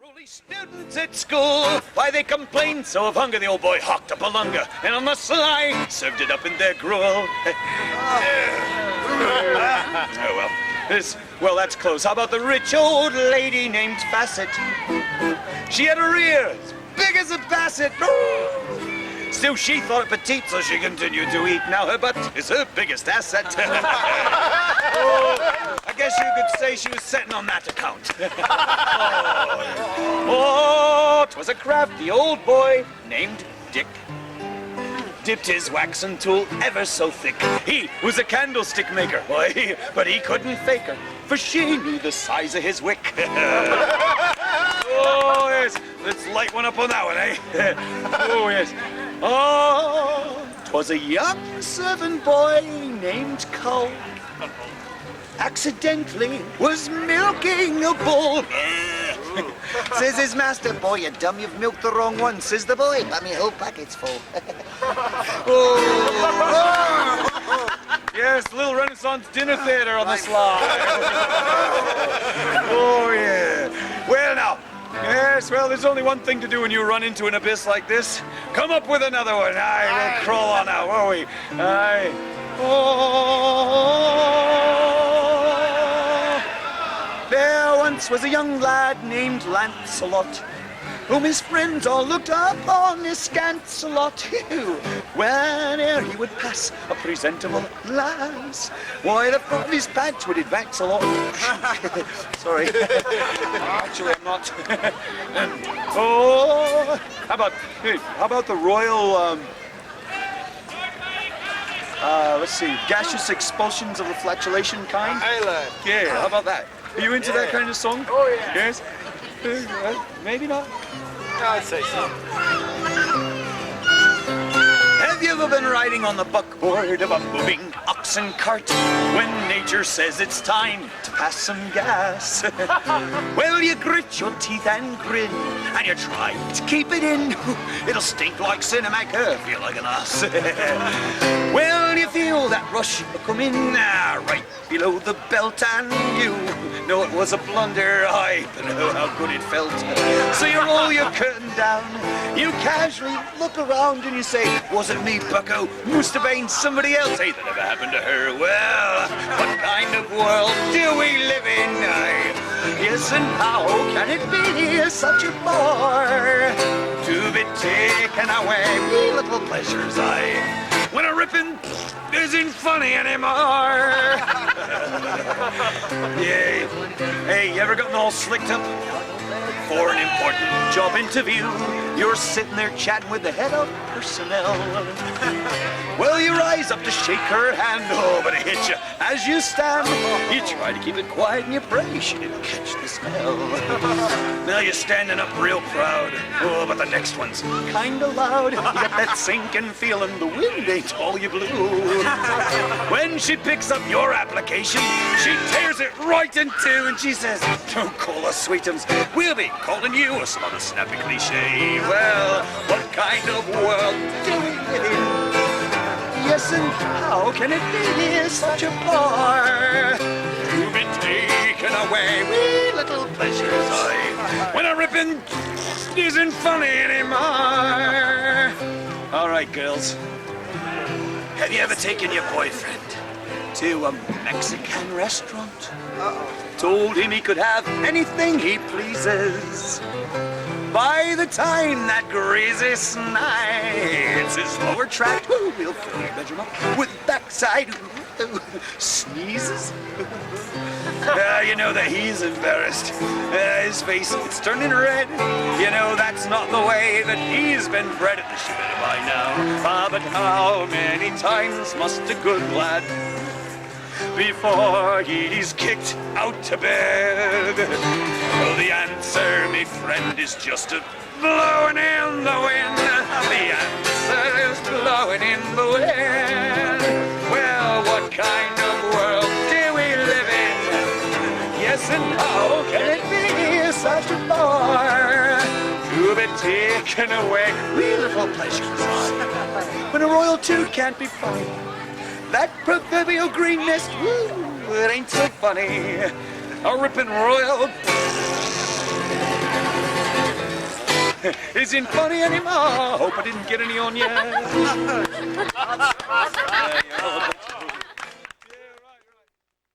Unruly students at school, why they complained so of hunger. The old boy hawked up a lunga, and on the sly, served it up in their gruel. Well, that's close. How about the rich old lady named Facet? She had a rear as big as a basset. Still, she thought it petite, so she continued to eat. Now her butt is her biggest asset. I guess you could say she was sitting on that account. Oh, 'twas a crafty old boy named Dick. Dipped his waxen tool ever so thick. He was a candlestick maker, boy, but he couldn't fake her, for she knew the size of his wick. Oh, yes, let's light one up on that one, eh? Oh, yes. Oh, 'twas a young servant boy named Cole. Accidentally was milking a bull. Says his master, boy, you dumb, you've milked the wrong one. Says the boy, but me whole packet's full. Oh. Yes, little Renaissance dinner theater on the slide. Oh, yeah. Well, now. Yes, well, there's only one thing to do when you run into an abyss like this. Come up with another one. Aye, we'll crawl on out, won't we? Aye. Oh. There once was a young lad named Lancelot, whom his friends all looked upon askance a lot. Whene'er he would pass a presentable lass, why, the front of his pants would advance a lot. Sorry. Actually, I'm not. Oh, how about the royal, let's see, gaseous expulsions of the flatulation kind? Island. Yeah, how about that? Are you into that kind of song? Oh, yeah. Yes? Maybe not. I'd say so. Have you ever been riding on the buckboard of a moving oxen cart when nature says it's time to pass some gas? Well, you grit your teeth and grin, and you try to keep it in. It'll stink like sin and make her feel like an ass. Well, you feel that rush come in right below the belt, and you know it was a blunder. I know how good it felt. So you roll your curtain down, you casually look around, and you say, was it me, bucko? Must have been somebody else. Hey, that never happened to her. Well, what kind of world do we live in? Yes, and how can it be such a bore to be taken away with little pleasures? When a ripping isn't funny anymore. Yeah. Hey, you ever gotten all slicked up for an important job interview? You're sitting there chatting with the head of personnel. Well, you rise up to shake her hand, oh, but it hits you as you stand. You try to keep it quiet and you pray she didn't catch the smell. Now you're standing up real proud, oh, but the next one's kinda loud. You got that sinking feeling the wind ain't all you blew. When she picks up your application, she tears it right in two and she says, don't call us sweetums, we'll be calling you a some other snappy cliche. Well, what kind of world do we live in? Yes, and how can it be such a bore to be taken away with little pleasures? When a ripping isn't funny anymore. All right, girls. Have you ever taken your boyfriend to a Mexican restaurant? Told him he could have anything he pleases. By the time that greasy snide hits his lower tract, we'll fill your bedroom up with backside sneezes. You know that he's embarrassed. His face, it's turning red. You know that's not the way that he's been bred. It should be by now. But how many times must a good lad before he's kicked out to bed? Well, the answer, me friend, is just a blowing in the wind. The answer is blowing in the wind. Well, what kind of world do we live in? Yes, and how can it be such a bore to be taken away with little pleasures? When a royal tooth can't be funny, that proverbial green mist, woo, it ain't so funny. A ripping royal isn't funny anymore. Hope I didn't get any on ya.